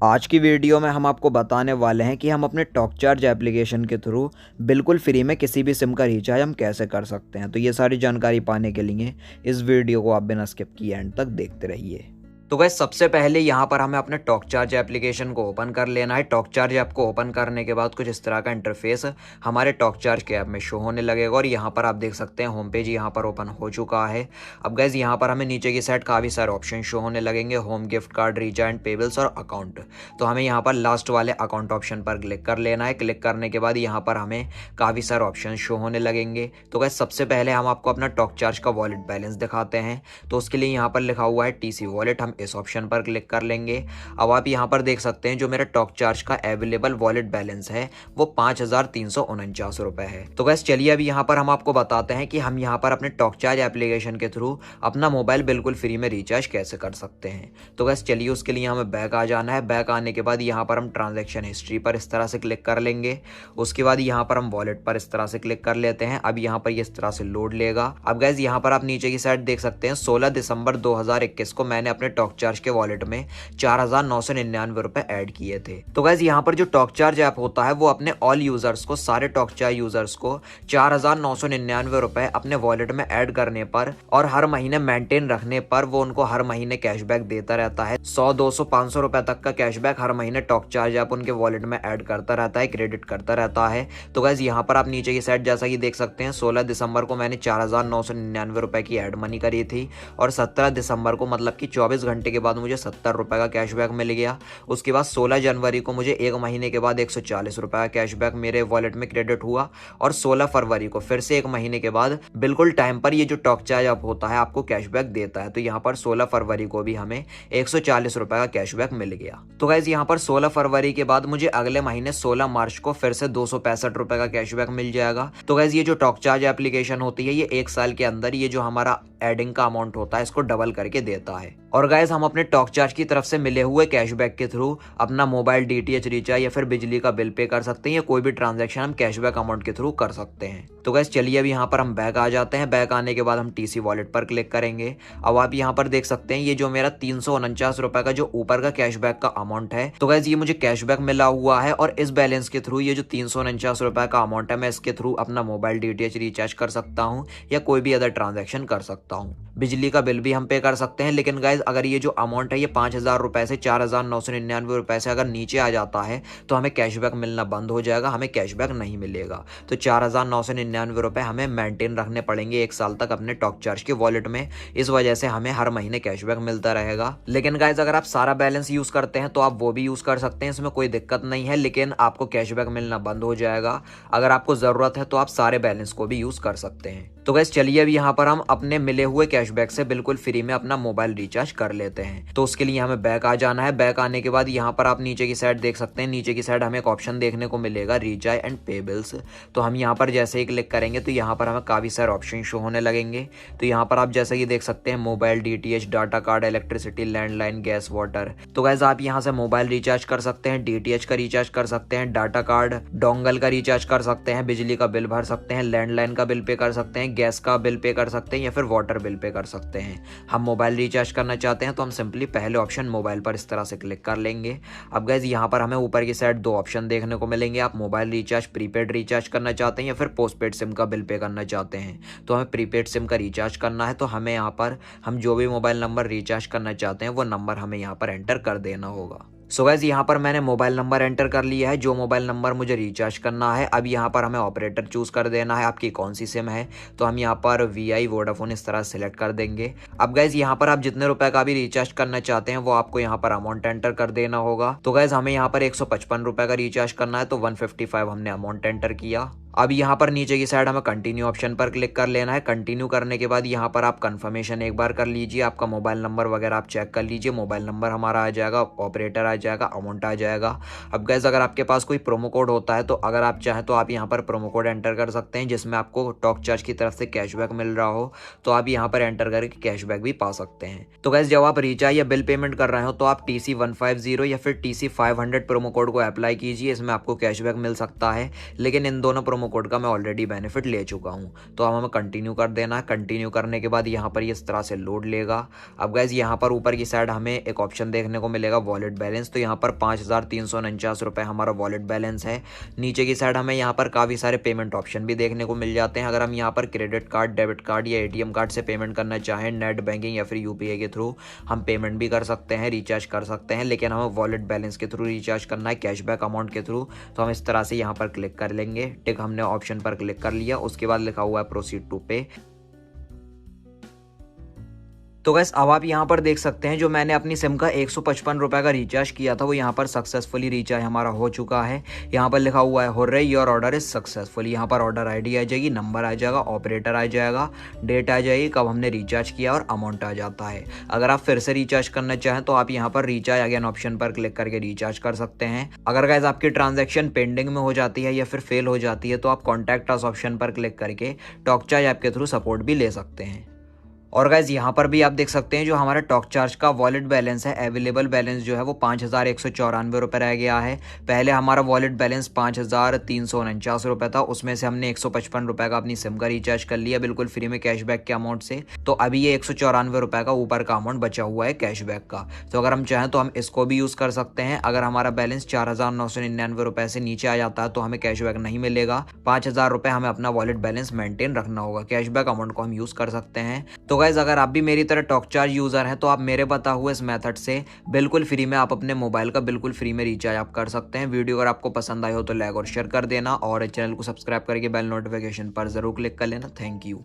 आज की वीडियो में हम आपको बताने वाले हैं कि हम अपने टॉक चार्ज एप्लीकेशन के थ्रू बिल्कुल फ्री में किसी भी सिम का रिचार्ज हम कैसे कर सकते हैं। तो ये सारी जानकारी पाने के लिए इस वीडियो को आप बिना स्किप किए एंड तक देखते रहिए। तो गाइस सबसे पहले यहाँ पर हमें अपने टॉक चार्ज एप्लीकेशन को ओपन कर लेना है। टॉक चार्ज ऐप को ओपन करने के बाद कुछ इस तरह का इंटरफेस हमारे टॉक चार्ज के ऐप में शो होने लगेगा और यहाँ पर आप देख सकते हैं होम पेज यहाँ पर ओपन हो चुका है। अब गाइस यहाँ पर हमें नीचे की साइड काफ़ी सारे ऑप्शन शो होने लगेंगे, home, gift card, recharge and pay bills और अकाउंट। तो हमें यहाँ पर लास्ट वाले अकाउंट ऑप्शन पर क्लिक कर लेना है। क्लिक करने के बाद यहाँ पर हमें काफ़ी सारे ऑप्शन शो होने लगेंगे। तो गाइस सबसे पहले हम आपको अपना टॉक चार्ज का वॉलेट बैलेंस दिखाते हैं। तो उसके लिए यहाँ पर लिखा हुआ है टीसी वॉलेट, हम इस ऑप्शन पर क्लिक कर लेंगे। अब आप यहाँ पर देख सकते हैं जो मेरा टॉक चार्ज का अवेलेबल वॉलेट बैलेंस है वो 5,349 रुपए है। तो गैस चलिए अभी यहाँ पर हम आपको बताते हैं कि हम यहाँ पर अपने टॉक चार्ज एप्लीकेशन के थ्रू अपना मोबाइल बिल्कुल फ्री में रिचार्ज कैसे कर सकते हैं। तो गैस चलिए उसके लिए हमें बैक आ जाना है। बैक आने के बाद यहाँ पर हम ट्रांजेक्शन हिस्ट्री पर इस तरह से क्लिक कर लेंगे। उसके बाद यहाँ पर हम वॉलेट पर इस तरह से क्लिक कर लेते हैं। अब यहाँ पर इस तरह से लोड लेगा। अब गैस यहाँ पर आप नीचे की साइड देख सकते हैं 16 दिसंबर 2021 को मैंने अपने टॉक चार्ज के वॉलेट में 4,999 रुपए ऐड किए थे। तो गाइस यहाँ पर जो टॉक चार्ज ऐप होता है वो अपने ऑल यूजर्स को, सारे टॉक चार्ज यूजर्स को 4,999 रुपए अपने वॉलेट में ऐड करने पर और हर महीने मेंटेन रखने पर वो उनको हर महीने कैशबैक देता रहता है। 100, 200, 500 रुपए तक का कैशबैक हर महीने टॉक चार्ज ऐप उनके वॉलेट में ऐड करता रहता है, क्रेडिट करता रहता है। तो गाइस यहाँ पर आप नीचे की साइड जैसा कि देख सकते हैं 16 दिसंबर को मैंने 4,999 रुपए की ऐड मनी करी थी और 17 दिसंबर को मतलब कि 24 घंटे के बाद मुझे 70 रुपए का कैशबैक मिल गया। उसके बाद 16 जनवरी को मुझे एक महीने के बाद 140 रुपए का कैशबैक मेरे वॉलेट में क्रेडिट हुआ और 16 फरवरी को फिर से एक महीने के बाद बिल्कुल टाइम पर ये जो टॉक चार्ज ऐप होता है आपको कैशबैक देता है। तो यहाँ पर 16 फरवरी को भी हमें 140 रुपए का कैशबैक मिल गया। तो गाइस यहाँ पर 16 फरवरी के बाद मुझे अगले महीने 16 मार्च को फिर से 265 रुपए का कैशबैक मिल जाएगा। तो गाइस ये जो टॉक चार्ज एप्लीकेशन होती है ये एक साल के अंदर ये जो हमारा एडिंग का अमाउंट होता है इसको डबल करके देता है। और गाइस हम अपने टॉक चार्ज की तरफ से मिले हुए कैशबैक के थ्रू अपना मोबाइल डीटीएच रिचार्ज या फिर बिजली का बिल पे कर सकते हैं या कोई भी ट्रांजैक्शन हम कैशबैक अमाउंट के थ्रू कर सकते हैं। तो गाइस चलिए अभी यहाँ पर हम बैक आ जाते हैं। बैक आने के बाद हम टीसी वॉलेट पर क्लिक करेंगे। अब आप यहाँ पर देख सकते हैं ये जो मेरा 349 रुपए का जो ऊपर का कैशबैक का अमाउंट है तो गाइस ये मुझे कैशबैक मिला हुआ है और इस बैलेंस के थ्रू ये जो 349 रुपए का अमाउंट है मैं इसके थ्रू अपना मोबाइल डीटीएच रिचार्ज कर सकता हूँ या कोई भी अदर ट्रांजेक्शन कर सकता हूँ। बिजली का बिल भी हम पे कर सकते हैं। लेकिन गाइस अगर ये जो अमाउंट है ये 5,000 रुपए से 4,999 रुपए से अगर नीचे आ जाता है तो हमें कैशबैक मिलना बंद हो जाएगा, हमें कैशबैक नहीं मिलेगा। तो 4,999 रुपए हमें मेंटेन रखने पड़ेंगे एक साल तक अपने टॉक चार्ज के वॉलेट में। इस वजह से हमें हर महीने कैशबैक मिलता रहेगा। लेकिन गाइस अगर आप सारा बैलेंस यूज करते हैं तो आप वो भी यूज कर सकते हैं, इसमें कोई दिक्कत नहीं है, लेकिन आपको कैशबैक मिलना बंद हो जाएगा। अगर आपको जरूरत है तो आप सारे बैलेंस को भी यूज कर सकते हैं। तो गाइस चलिए अभी यहाँ पर हम अपने मिले हुए कैशबैक से बिल्कुल फ्री में अपना मोबाइल रिचार्ज कर लेते हैं। तो उसके लिए हमें बैक आ जाना है। बैक आने के बाद यहाँ पर आप नीचे की साइड देख सकते हैं, नीचे की साइड हमें एक ऑप्शन देखने को मिलेगा रिचार्ज एंड पे बिल्स। तो हम यहाँ पर जैसे ही क्लिक करेंगे तो यहाँ पर हमें काफी सारे ऑप्शन शो होने लगेंगे। तो यहाँ पर आप जैसे कि देख सकते हैं mobile DTH, data card, electricity, landline, gas, water. तो गाइस आप यहाँ से मोबाइल रिचार्ज कर सकते हैं, डीटीएच का रिचार्ज कर सकते हैं, डाटा कार्ड, डोंगल का रिचार्ज कर सकते हैं, बिजली का बिल भर सकते हैं, लैंडलाइन का बिल पे कर सकते हैं, गैस का बिल पे कर सकते हैं या फिर वाटर बिल पे कर सकते हैं। हम मोबाइल रिचार्ज करना चाहते हैं तो हम सिंपली पहले ऑप्शन मोबाइल पर इस तरह से क्लिक कर लेंगे। अब गाइस यहाँ पर हमें ऊपर की साइड दो ऑप्शन देखने को मिलेंगे। आप मोबाइल रिचार्ज प्रीपेड रिचार्ज करना चाहते हैं या फिर पोस्टपेड सिम का बिल पे करना चाहते हैं। तो हमें प्रीपेड सिम का रिचार्ज करना है। तो हमें यहाँ पर हम जो भी मोबाइल नंबर रिचार्ज करना चाहते हैं वो नंबर हमें यहाँ पर एंटर कर देना होगा। सो गाइस यहाँ पर मैंने मोबाइल नंबर एंटर कर लिया है, जो मोबाइल नंबर मुझे रिचार्ज करना है। अब यहाँ पर हमें ऑपरेटर चूज कर देना है, आपकी कौन सी सिम है। तो हम यहाँ पर वीआई, वोडाफोन इस तरह सेलेक्ट कर देंगे। अब गाइस यहाँ पर आप जितने रुपए का भी रिचार्ज करना चाहते हैं वो आपको यहाँ पर अमाउंट एंटर कर देना होगा। तो गाइस हमें यहाँ पर 155 रुपए का रिचार्ज करना है तो 155 हमने अमाउंट एंटर किया। अब यहाँ पर नीचे की साइड हमें कंटिन्यू ऑप्शन पर क्लिक कर लेना है। कंटिन्यू करने के बाद यहाँ पर आप कंफर्मेशन एक बार कर लीजिए, आपका मोबाइल नंबर वगैरह आप चेक कर लीजिए। मोबाइल नंबर हमारा आ जाएगा, ऑपरेटर आ जाएगा, अमाउंट आ जाएगा। अब गाइस अगर आपके पास कोई प्रोमो कोड होता है तो अगर आप चाहें तो आप यहाँ पर प्रोमो कोड एंटर कर सकते हैं जिसमें आपको टॉक चार्ज की तरफ से कैशबैक मिल रहा हो। तो आप यहाँ पर एंटर करके कैशबैक भी पा सकते हैं। तो गाइस जब आप रिचार्ज या बिल पेमेंट कर रहे हो तो आप TC150 या फिर TC500 प्रोमो कोड को अप्लाई कीजिए, इसमें आपको कैशबैक मिल सकता है। लेकिन इन दोनों प्रोमो प्रोमो कोड का मैं ऑलरेडी बेनिफिट ले चुका हूँ। तो अब हमें कंटिन्यू कर देना है। कंटिन्यू करने के बाद यहाँ पर इस तरह से लोड लेगा। अब गाइस यहाँ पर ऊपर की साइड हमें एक ऑप्शन देखने को मिलेगा वॉलेट बैलेंस। तो यहाँ पर 5,349 रुपये हमारा वॉलेट बैलेंस है। नीचे की साइड हमें यहाँ पर काफ़ी सारे पेमेंट ऑप्शन भी देखने को मिल जाते हैं। अगर हम यहाँ पर क्रेडिट कार्ड, डेबिट कार्ड या एटीएम कार्ड से पेमेंट करना चाहें, नेट बैंकिंग या फिर यूपीआई के थ्रू हम पेमेंट भी कर सकते हैं, रिचार्ज कर सकते हैं। लेकिन हमें वॉलेट बैलेंस के थ्रू रिचार्ज करना है, कैशबैक अमाउंट के थ्रू। तो हम इस तरह से यहाँ पर क्लिक कर लेंगे। टिक हमने ऑप्शन पर क्लिक कर लिया। उसके बाद लिखा हुआ है प्रोसीड टू पे। तो गैस अब आप यहाँ पर देख सकते हैं जो मैंने अपनी सिम का 155 रुपये का रिचार्ज किया था वो यहाँ पर सक्सेसफुली रिचार्ज हमारा हो चुका है। यहाँ पर लिखा हुआ है हो रही योर ऑर्डर इज सक्सेसफुल। यहाँ पर ऑर्डर आईडी आ जाएगी, नंबर आ जाएगा, ऑपरेटर आ जाएगा, डेट आ जाएगी कब हमने रिचार्ज किया और अमाउंट आ जाता है। अगर आप फिर से रिचार्ज करना चाहें तो आप यहाँ पर रिचार्ज अगेन ऑप्शन पर क्लिक करके रिचार्ज कर सकते हैं। अगर गैस आपकी ट्रांजैक्शन पेंडिंग में हो जाती है या फिर फेल हो जाती है तो आप कॉन्टैक्ट अस ऑप्शन पर क्लिक करके टॉकचार्ज ऐप के थ्रू सपोर्ट भी ले सकते हैं। और गाइज यहाँ पर भी आप देख सकते हैं जो हमारा टॉक चार्ज का वॉलेट बैलेंस है, अवेलेबल बैलेंस जो है वो 5,194 रुपये रह गया है। पहले हमारा वॉलेट बैलेंस 5,349 रुपये था, उसमें से हमने 155 रुपये का अपनी सिम का रिचार्ज कर लिया बिल्कुल फ्री में कैशबैक के अमाउंट से। तो अभी ये 194 रुपये का ऊपर का अमाउंट बचा हुआ है कैशबैक का। तो अगर हम चाहें तो हम इसको भी यूज़ कर सकते हैं। अगर हमारा बैलेंस 4,999 रुपये से नीचे आ जाता है तो हमें कैशबैक नहीं मिलेगा। 5,000 रुपये हमें अपना वॉलेट बैलेंस मेंटेन रखना होगा। कैशबैक अमाउंट को हम यूज़ कर सकते हैं। तो गाइस अगर आप भी मेरी तरह टॉक चार्ज यूज़र हैं तो आप मेरे बता हुए इस मेथड से बिल्कुल फ्री में आप अपने मोबाइल का बिल्कुल फ्री में रिचार्ज आप कर सकते हैं। वीडियो अगर आपको पसंद आई हो तो लाइक और शेयर कर देना और चैनल को सब्सक्राइब करके बेल नोटिफिकेशन पर ज़रूर क्लिक कर लेना। Thank you.